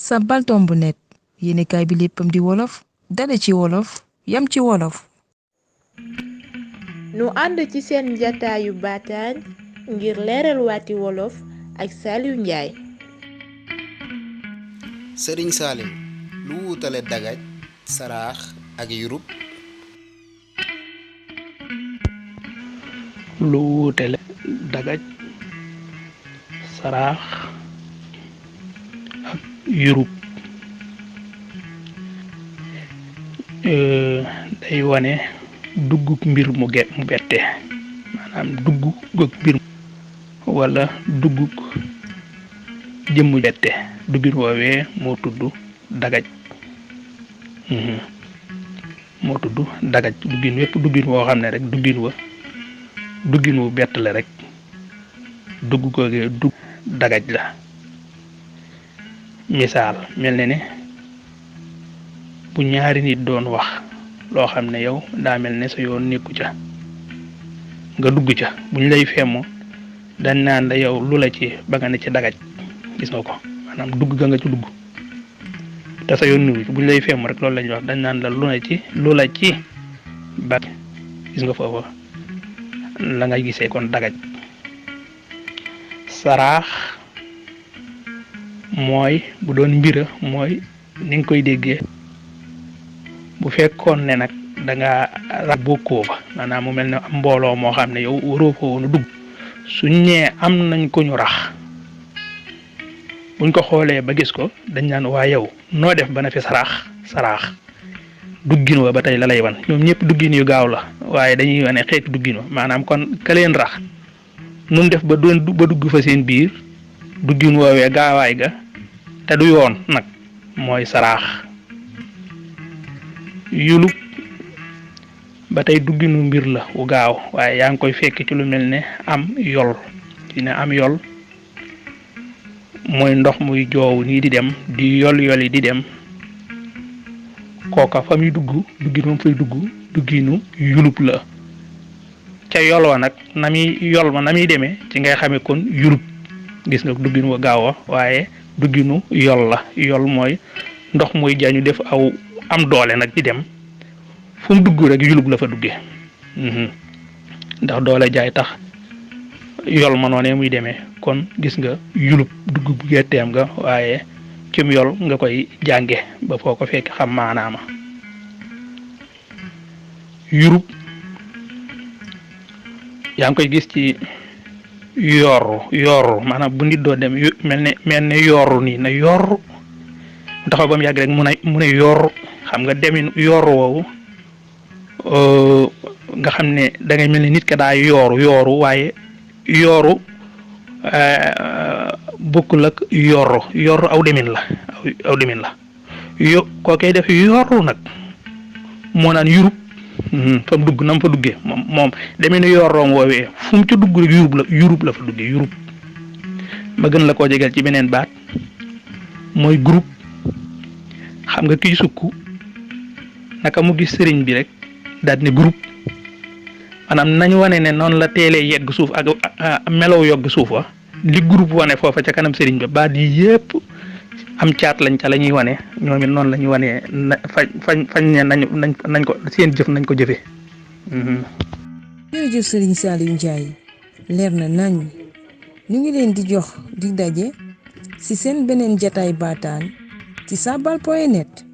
Sabbal Tombu Net yéenekaay bi léppam di wolof dale ci wolof yam ci wolof. nu ànd ci seen jataayu baataan ngir leeral waati wolof ak Saliou Ndiaye. Sëriñ Saaliw lu wuutale dagaj saraax ak yurub. lu wuutale dagaj saraax ak yurub day wane dugguk mbir mu bette maanaam dugguk mbir wala dugguk jëmmu bette duggin woowee moo tudd dagaj moo tudd dagaj duggin wépp duggin woo xam ne rek duggin wu bett la rek dugg googee dugg dagaj la. misaal mel ne bu ñaari nit doon wax loo xam ne yow daa mel ne sa yoon nekku ca nga dugg ca buñ lay femmo dañ naan la yow lu la ci ba nga ne ci dagaj gis nga ko maanaam dugg ga nga ci dugg te sa yoon niwu buñ lay femm rek loolu lañuy wax dañ naan la lu la ci ba gis nga foofu la nga gisee kon dagaj. saraax mooy bu doon mbira mooy ni nga koy déggee bu fekkoon ne nag danga ra bokkoo fa maanaam mu mel ne am mbooloo moo xam ne yow waroo fa woon a dugg suñ ñee am nañ ko ñu rax buñ ko xoolee ba gis ko dañ naan waa yow noo def ba na fi saraax duggin wa ba tey la lay wan ñoom ñëpp duggin yu gaaw la waaye dañuy wane xeeti duggin wa maanaam kon ka leen rax nun def ba dugg fa seen biir duggin woowee gaawaay ga te du yoon nag mooy saraax. yulub ba tey dugginu mbir la wu gaaw waaye yaa ngi koy fekk ci lu mel ne am yol dina am yol mooy ndox muy joow nii di dem di yoli di dem kooka fa muy duggin moom fay dugginu yulub la ca yol wa nag na muy demee ci ngay xamee kon yulub gis nga duggin wa gaaw wa waaye dugginu yol la yol mooy ndox muy jañu def aw am doole nag di dem fu mu dugg rek yulub la fa duggee ndax doole jaay tax yol ma noonee muy demee kon gis nga yulub dugg bu getteem nga waaye cim yol nga koy jànge ba foo ko fekk xam maanaama. yurub yaa ngi koy gis ci yooru maanaam bu nit doo dem mel ne yooru nii na yooru taxaw ba mu yàgg rek mu ne yooru xam nga demin yooru woowu nga xam ne da ngay mel ni nit ka daa yooru waaye yooru bokkul ak yooru aw demin la koo koy def yooru nag moo naan yurub fa mu dugg na mu fa duggee moom demin yooroom woowee fu mu ci dugg rek yurub la fa duggee yurub ma gën la koo jegal ci beneen baat mooy groupe xam nga kiy sukk naka mu gis sëriñ bi rek daal ne groupe maanaam nañ wane ne noonu la teelee yegg suuf ak melow yogg suuf wa li groupe wane foofa ca kanam sëriñ bi baat yi yépp am caat lañ ca la ñuy wane ñoom it noonu la ñuy wane fañ ne nañ ko seen jëf nañ ko jëfee. jërëjëf Serigne Saliou Ndiaye leer na nañ ñu ngi leen di jox di daje ci seen beneen jataay baataan ci sabbal.net.